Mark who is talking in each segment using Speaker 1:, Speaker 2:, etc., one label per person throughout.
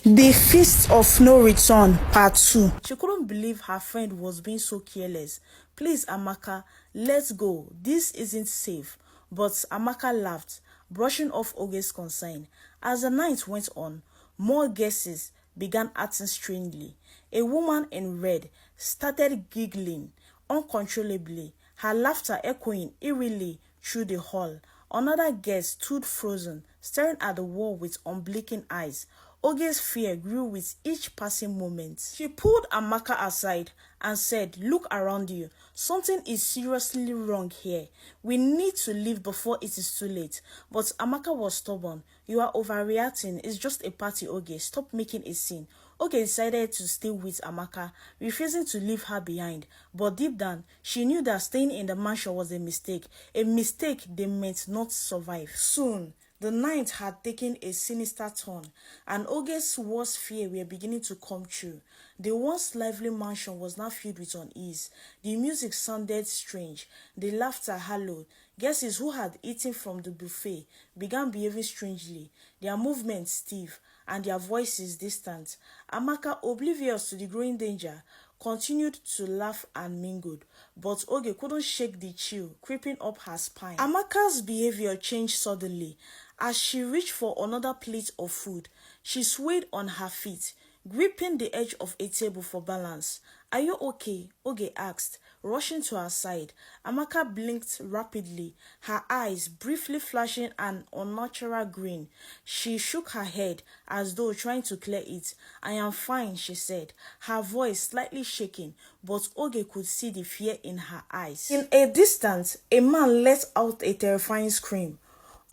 Speaker 1: The Feast of No Return, Part 2. She couldn't believe her friend was being so careless. Please, Amaka, let's go. This isn't safe. But Amaka laughed, brushing off Oge's concern. As the night went on, more guesses began acting strangely. A woman in red started giggling uncontrollably, her laughter echoing eerily through the hall. Another guest stood frozen, staring at the wall with unblinking eyes. Oge's fear grew with each passing moment. She pulled Amaka aside and said, "Look around you. Something is seriously wrong here. We need to leave before it is too late." But Amaka was stubborn. "You are overreacting. It's just a party, Oge. Stop making a scene." Oge decided to stay with Amaka, refusing to leave her behind. But deep down, she knew that staying in the mansion was a mistake they meant not survive. Soon, the night had taken a sinister turn, and Oge's worst fear were beginning to come true. The once lively mansion was now filled with unease. The music sounded strange, the laughter hallowed. Guests who had eaten from the buffet began behaving strangely, their movements stiff and their voices distant. Amaka, oblivious to the growing danger, continued to laugh and mingled, but Oge couldn't shake the chill creeping up her spine. Amaka's behavior changed suddenly. As she reached for another plate of food, she swayed on her feet, gripping the edge of a table for balance. "Are you okay?" Oge asked, rushing to her side. Amaka blinked rapidly, her eyes briefly flashing an unnatural grin. She shook her head as though trying to clear it. "I am fine," she said, her voice slightly shaking, but Oge could see the fear in her eyes. In a distance, a man let out a terrifying scream.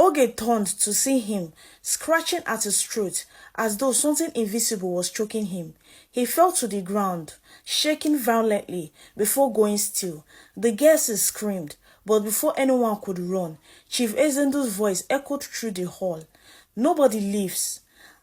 Speaker 1: Oge turned to see him, scratching at his throat as though something invisible was choking him. He fell to the ground, shaking violently before going still. The guests screamed, but before anyone could run, Chief Ezendu's voice echoed through the hall. "Nobody leaves.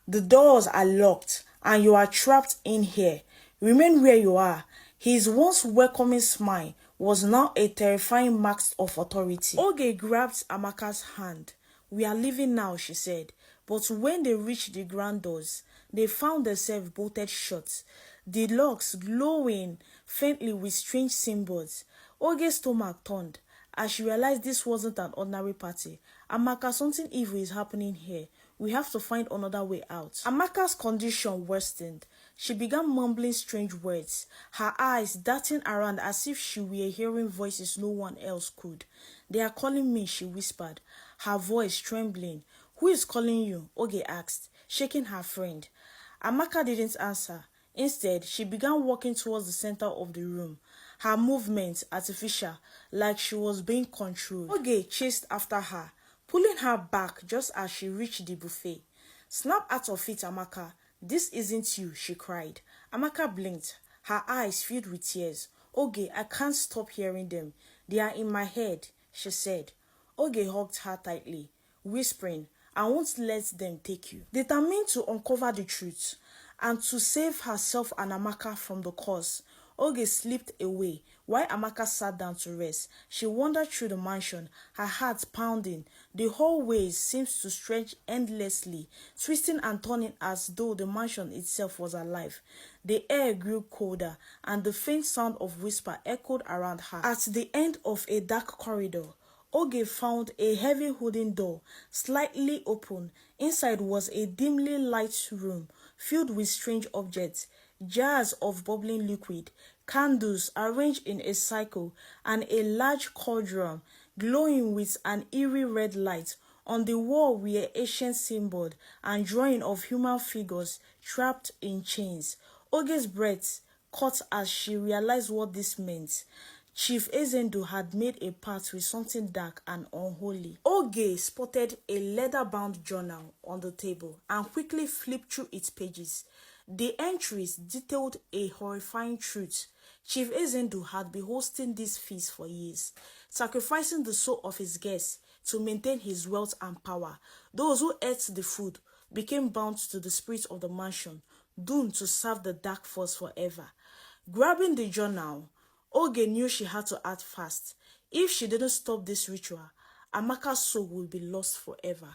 Speaker 1: The doors are locked, and you are trapped in here. Remain where you are." His once welcoming smile was now a terrifying mark of authority. Oge grabbed Amaka's hand. "We are leaving now," she said. But when they reached the grand doors, they found themselves bolted shut, the locks glowing faintly with strange symbols. Oge's stomach turned as she realized this wasn't an ordinary party. "Amaka, something evil is happening here. We have to find another way out." Amaka's condition worsened. She began mumbling strange words, her eyes darting around as if she were hearing voices no one else could. "They are calling me," she whispered, her voice trembling. "Who is calling you?" Oge asked, shaking her friend. Amaka didn't answer. Instead, she began walking towards the center of the room, her movements artificial, like she was being controlled. Oge chased after her, pulling her back just as she reached the buffet. "Snap out of it, Amaka. This isn't you," she cried. Amaka blinked, her eyes filled with tears. "Oge, I can't stop hearing them. They are in my head," she said. Oge hugged her tightly, whispering, "I won't let them take you." Determined to uncover the truth and to save herself and Amaka from the curse, Oge slipped away while Amaka sat down to rest. She wandered through the mansion, her heart pounding. The hallways seemed to stretch endlessly, twisting and turning as though the mansion itself was alive. The air grew colder, and the faint sound of whisper echoed around her. At the end of a dark corridor, Oge found a heavy wooden door, slightly open. Inside was a dimly lighted room, filled with strange objects, jars of bubbling liquid, candles arranged in a cycle, and a large cauldron glowing with an eerie red light. On the wall were ancient symbols and drawings of human figures trapped in chains. Oge's breath caught as she realized what this meant. Chief Ezendu had made a pact with something dark and unholy. Oge spotted a leather-bound journal on the table and quickly flipped through its pages. The entries detailed a horrifying truth. Chief Ezendu had been hosting this feast for years, sacrificing the soul of his guests to maintain his wealth and power. Those who ate the food became bound to the spirit of the mansion, doomed to serve the dark force forever. Grabbing the journal, Oge knew she had to act fast. If she didn't stop this ritual, Amaka's soul would be lost forever.